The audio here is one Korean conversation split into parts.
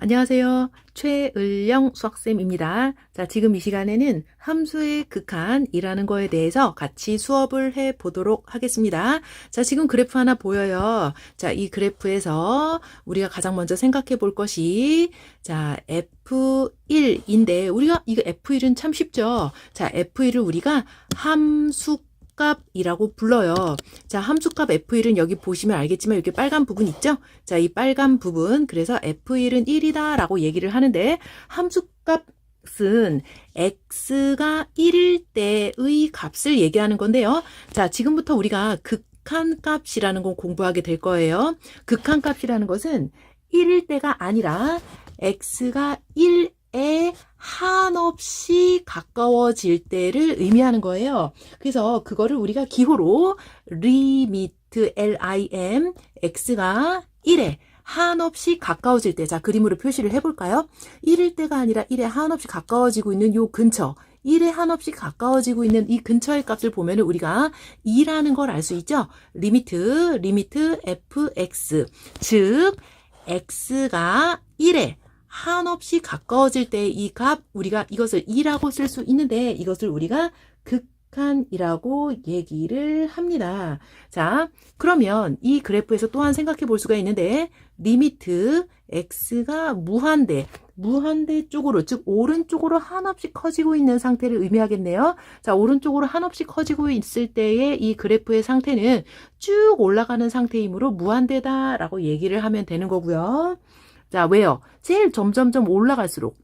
안녕하세요. 최을령 수학쌤입니다. 자, 지금 이 시간에는 함수의 극한이라는 거에 대해서 같이 수업을 해 보도록 하겠습니다. 자, 지금 그래프 하나 보여요. 자, 이 그래프에서 우리가 가장 먼저 생각해 볼 것이, 자, F1인데, 우리가 이거 F1은 참 쉽죠? 자, F1을 우리가 함수값이라고 불러요. 자, 함수값 F1은 여기 보시면 알겠지만 이렇게 빨간 부분 있죠? 자, 이 빨간 부분, 그래서 F1은 1이다 라고 얘기를 하는데, 함수값은 x가 1일 때의 값을 얘기하는 건데요. 자, 지금부터 우리가 극한값이라는 걸 공부하게 될 거예요. 극한값이라는 것은 1일 때가 아니라 x가 1에 한없이 가까워질 때를 의미하는 거예요. 그래서 그거를 우리가 기호로 리미트 lim x가 1에 한없이 가까워질 때, 자, 그림으로 표시를 해볼까요? 1일 때가 아니라 1에 한없이 가까워지고 있는 요 근처, 1에 한없이 가까워지고 있는 이 근처의 값을 보면 우리가 2라는 걸 알 수 있죠? 리미트 fx, 즉 x가 1에 한없이 가까워질 때 이 값, 우리가 이것을 2라고 쓸 수 있는데, 이것을 우리가 극한이라고 얘기를 합니다. 자, 그러면 이 그래프에서 또한 생각해 볼 수가 있는데, 리미트 x가 무한대 쪽으로, 즉 오른쪽으로 한없이 커지고 있는 상태를 의미하겠네요. 자, 오른쪽으로 한없이 커지고 있을 때의 이 그래프의 상태는 쭉 올라가는 상태이므로 무한대다라고 얘기를 하면 되는 거고요. 자, 왜요? 제일 점점점 올라갈수록,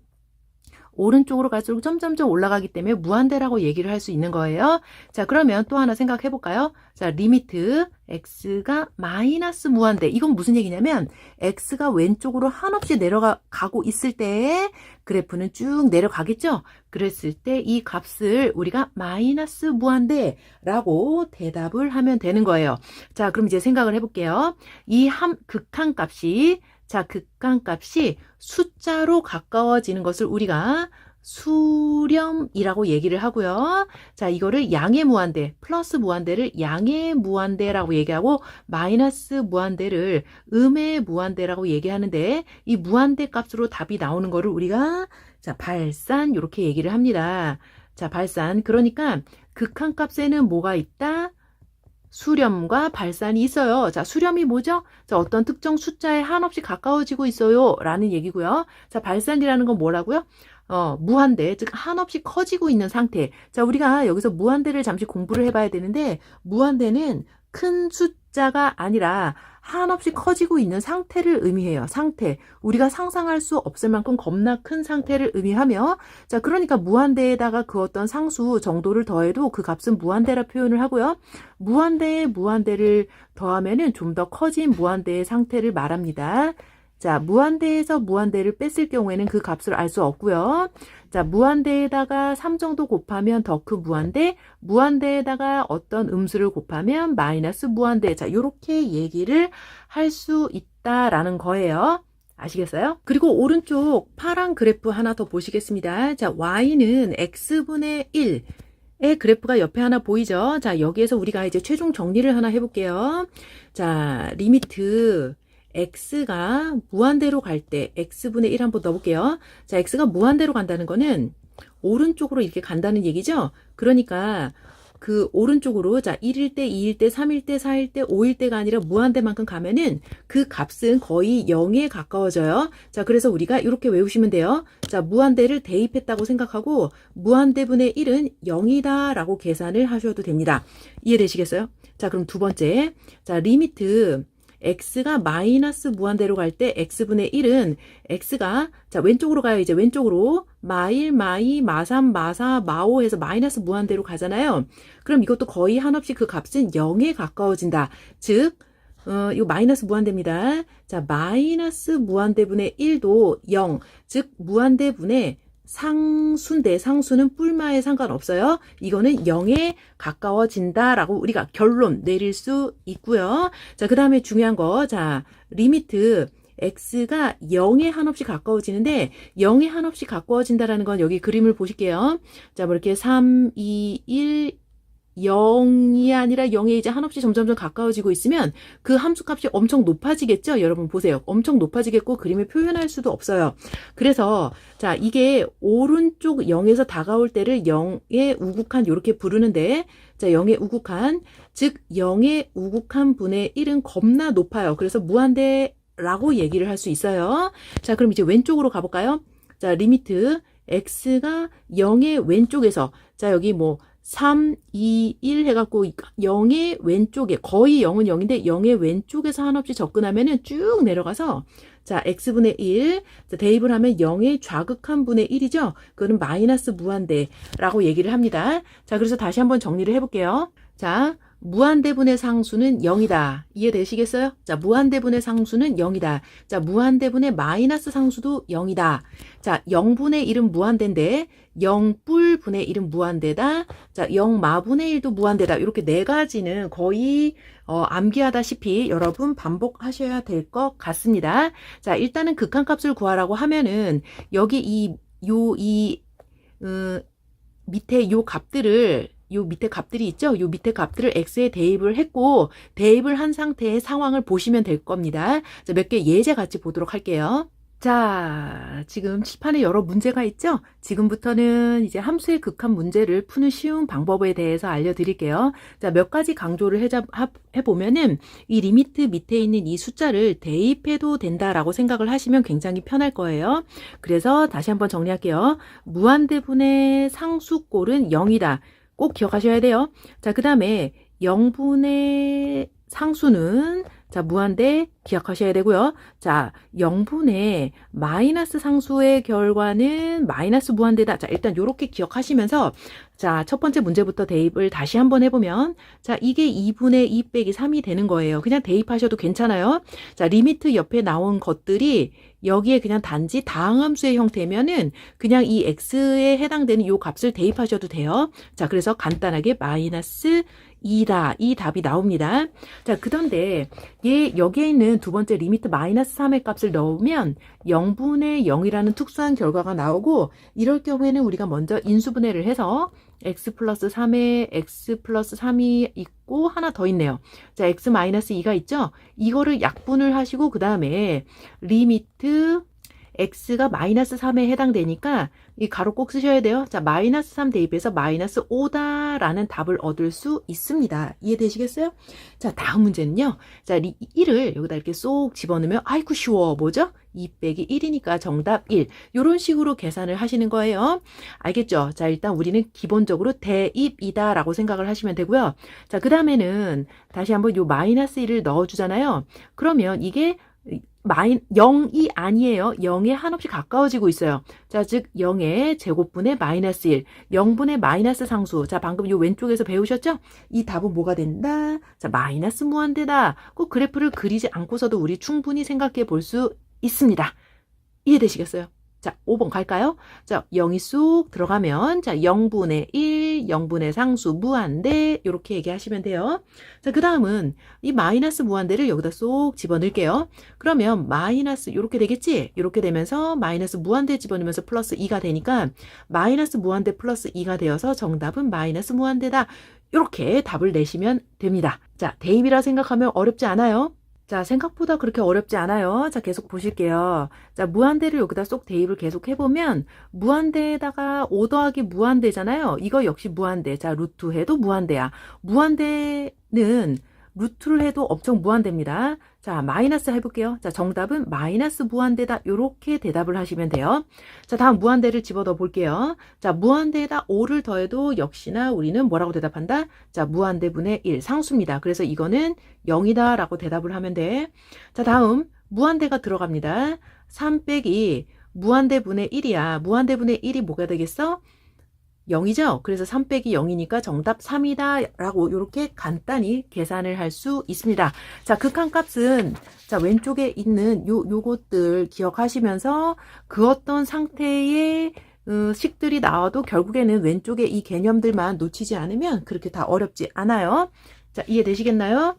오른쪽으로 갈수록 점점점 올라가기 때문에 무한대라고 얘기를 할 수 있는 거예요. 자, 그러면 또 하나 생각해 볼까요? 자, 리미트 x가 마이너스 무한대. 이건 무슨 얘기냐면 x가 왼쪽으로 한없이 내려가고 있을 때 그래프는 쭉 내려가겠죠? 그랬을 때 이 값을 우리가 마이너스 무한대라고 대답을 하면 되는 거예요. 자, 그럼 이제 생각을 해볼게요. 이 극한값이, 자, 극한값이 숫자로 가까워지는 것을 우리가 수렴이라고 얘기를 하고요. 자, 이거를 양의 무한대, 플러스 무한대를 양의 무한대라고 얘기하고, 마이너스 무한대를 음의 무한대라고 얘기하는데, 이 무한대 값으로 답이 나오는 거를 우리가, 자, 발산, 이렇게 얘기를 합니다. 자, 발산. 그러니까 극한값에는 뭐가 있다? 수렴과 발산이 있어요. 자, 수렴이 뭐죠? 자, 어떤 특정 숫자에 한없이 가까워지고 있어요 라는 얘기고요. 자, 발산이라는 건 뭐라고요? 무한대, 즉 한없이 커지고 있는 상태. 자, 우리가 여기서 무한대를 잠시 공부를 해봐야 되는데, 무한대는 큰 숫자가 아니라 한없이 커지고 있는 상태를 의미해요. 상태. 우리가 상상할 수 없을 만큼 겁나 큰 상태를 의미하며, 자, 그러니까 무한대에다가 그 어떤 상수 정도를 더해도 그 값은 무한대라 표현을 하고요. 무한대에 무한대를 더하면은 좀 더 커진 무한대의 상태를 말합니다. 자, 무한대에서 무한대를 뺐을 경우에는 그 값을 알 수 없고요. 자, 무한대에다가 3 정도 곱하면 더 큰 무한대, 무한대에다가 어떤 음수를 곱하면 마이너스 무한대. 자, 요렇게 얘기를 할 수 있다라는 거예요. 아시겠어요? 그리고 오른쪽 파란 그래프 하나 더 보시겠습니다. 자, y는 x분의 1의 그래프가 옆에 하나 보이죠? 자, 여기에서 우리가 이제 최종 정리를 하나 해볼게요. 자, 리미트 x가 무한대로 갈 때 x분의 1 한번 넣어볼게요. 자, x가 무한대로 간다는 거는 오른쪽으로 이렇게 간다는 얘기죠. 그러니까 그 오른쪽으로, 자, 1일 때, 2일 때, 3일 때, 4일 때, 5일 때가 아니라 무한대만큼 가면은 그 값은 거의 0에 가까워져요. 자, 그래서 우리가 이렇게 외우시면 돼요. 자, 무한대를 대입했다고 생각하고 무한대분의 1은 0이다 라고 계산을 하셔도 됩니다. 이해되시겠어요? 자, 그럼 두 번째, 자, 리미트 x가 마이너스 무한대로 갈 때 x분의 1은 x가, 자, 왼쪽으로 가요. 이제 왼쪽으로 마1, 마2, 마3, 마4, 마5 해서 마이너스 무한대로 가잖아요. 그럼 이것도 거의 한없이 그 값은 0에 가까워진다. 즉, 이거 마이너스 무한대입니다. 자, 마이너스 무한대분의 1도 0, 즉 무한대분의 상수인데 상수는 뿔마에 상관없어요. 이거는 0에 가까워진다라고 우리가 결론 내릴 수 있고요. 자, 그 다음에 중요한 거, 자, 리미트 x가 0에 한없이 가까워지는데 0에 한없이 가까워진다라는 건 여기 그림을 보실게요. 자, 뭐 이렇게 3, 2, 1, 0이 아니라 0에 이제 한없이 점점점 가까워지고 있으면 그 함수값이 엄청 높아지겠죠? 여러분 보세요. 엄청 높아지겠고 그림에 표현할 수도 없어요. 그래서 자, 이게 오른쪽 0에서 다가올 때를 0의 우극한 이렇게 부르는데 자, 0의 우극한, 즉 0의 우극한 분의 1은 겁나 높아요. 그래서 무한대라고 얘기를 할 수 있어요. 자, 그럼 이제 왼쪽으로 가볼까요? 자, 리미트 x가 0의 왼쪽에서 자, 여기 뭐 3, 2, 1 해갖고 0의 왼쪽에 거의 0은 0인데 0의 왼쪽에서 한없이 접근하면은 쭉 내려가서 자, x분의 1 자, 대입을 하면 0의 좌극한 분의 1이죠. 그거는 마이너스 무한대라고 얘기를 합니다. 자, 그래서 다시 한번 정리를 해볼게요. 자, 무한대분의 상수는 0이다. 이해되시겠어요? 자, 무한대분의 상수는 0이다. 자, 무한대분의 마이너스 상수도 0이다. 자, 0분의 1은 무한대인데 0뿔분의 1은 무한대다. 자, 0마분의 1도 무한대다. 이렇게 네 가지는 거의 암기하다시피 여러분 반복하셔야 될 것 같습니다. 자, 일단은 극한값을 구하라고 하면은 여기 밑에 요 밑에 값들이 있죠? 요 밑에 값들을 x에 대입을 했고 대입을 한 상태의 상황을 보시면 될 겁니다. 자, 몇 개 예제 같이 보도록 할게요. 자, 지금 칠판에 여러 문제가 있죠? 지금부터는 이제 함수의 극한 문제를 푸는 쉬운 방법에 대해서 알려드릴게요. 자, 몇 가지 강조를 해보면은 이 리미트 밑에 있는 이 숫자를 대입해도 된다라고 생각을 하시면 굉장히 편할 거예요. 그래서 다시 한번 정리할게요. 무한대분의 상수꼴은 0이다. 꼭 기억하셔야 돼요. 자, 그 다음에 0분의 상수는 자, 무한대 기억하셔야 되고요. 자, 0분의 마이너스 상수의 결과는 마이너스 무한대다. 자, 일단 요렇게 기억하시면서 자, 첫 번째 문제부터 대입을 다시 한번 해보면 자, 이게 2분의 2 빼기 3이 되는 거예요. 그냥 대입하셔도 괜찮아요. 자, 리미트 옆에 나온 것들이 여기에 그냥 단지 다항함수의 형태면은 그냥 이 x에 해당되는 요 값을 대입하셔도 돼요. 자, 그래서 간단하게 마이너스 2다. 이 답이 나옵니다. 자, 그런데 여기에 있는 두 번째 리미트 마이너스 3의 값을 넣으면 0분의 0이라는 특수한 결과가 나오고 이럴 경우에는 우리가 먼저 인수분해를 해서 x 플러스 3에 x 플러스 3이 있고 하나 더 있네요. 자, x 마이너스 2가 있죠? 이거를 약분을 하시고 그 다음에 리미트 x가 마이너스 3에 해당되니까 이 가로 꼭 쓰셔야 돼요. 자, 마이너스 3 대입해서 마이너스 5다라는 답을 얻을 수 있습니다. 이해되시겠어요? 자, 다음 문제는요. 자, 1을 여기다 이렇게 쏙 집어넣으면 아이고 쉬워. 뭐죠? 2 빼기 1이니까 정답 1. 이런 식으로 계산을 하시는 거예요. 알겠죠? 자, 일단 우리는 기본적으로 대입이다 라고 생각을 하시면 되고요. 자, 그 다음에는 다시 한번 요 마이너스 1을 넣어주잖아요. 그러면 이게 0이 아니에요. 0에 한없이 가까워지고 있어요. 자, 즉 0의 제곱분의 마이너스 1, 0분의 마이너스 상수. 자, 방금 요 왼쪽에서 배우셨죠? 이 답은 뭐가 된다? 자, 마이너스 무한대다. 꼭 그래프를 그리지 않고서도 우리 충분히 생각해 볼 수 있습니다. 이해되시겠어요? 자, 5번 갈까요? 자, 0이 쑥 들어가면 자, 0분의 1, 0분의 상수 무한대 이렇게 얘기하시면 돼요. 자, 그 다음은 이 마이너스 무한대를 여기다 쏙 집어넣을게요. 그러면 마이너스 이렇게 되겠지? 이렇게 되면서 마이너스 무한대 집어넣으면서 플러스 2가 되니까 마이너스 무한대 플러스 2가 되어서 정답은 마이너스 무한대다. 이렇게 답을 내시면 됩니다. 자, 대입이라 생각하면 어렵지 않아요? 자, 생각보다 그렇게 어렵지 않아요. 자, 계속 보실게요. 자, 무한대를 여기다 쏙 대입을 계속 해보면 무한대에다가 5 더하기 무한대잖아요. 이거 역시 무한대. 자, 루트 해도 무한대야. 무한대는 루트를 해도 엄청 무한대입니다. 자, 마이너스 해볼게요. 자, 정답은 마이너스 무한대다. 이렇게 대답을 하시면 돼요. 자, 다음 무한대를 집어넣어 볼게요. 자, 무한대에다 5를 더해도 역시나 우리는 뭐라고 대답한다? 자, 무한대분의 1 상수입니다. 그래서 이거는 0이다 라고 대답을 하면 돼. 자, 다음 무한대가 들어갑니다. 3 빼기 무한대분의 1이야. 무한대분의 1이 뭐가 되겠어? 0이죠? 그래서 3 빼기 0이니까 정답 3이다 라고 이렇게 간단히 계산을 할 수 있습니다. 자, 극한값은 자, 왼쪽에 있는 요것들 기억하시면서 그 어떤 상태의 식들이 나와도 결국에는 왼쪽에 이 개념들만 놓치지 않으면 그렇게 다 어렵지 않아요. 자, 이해되시겠나요?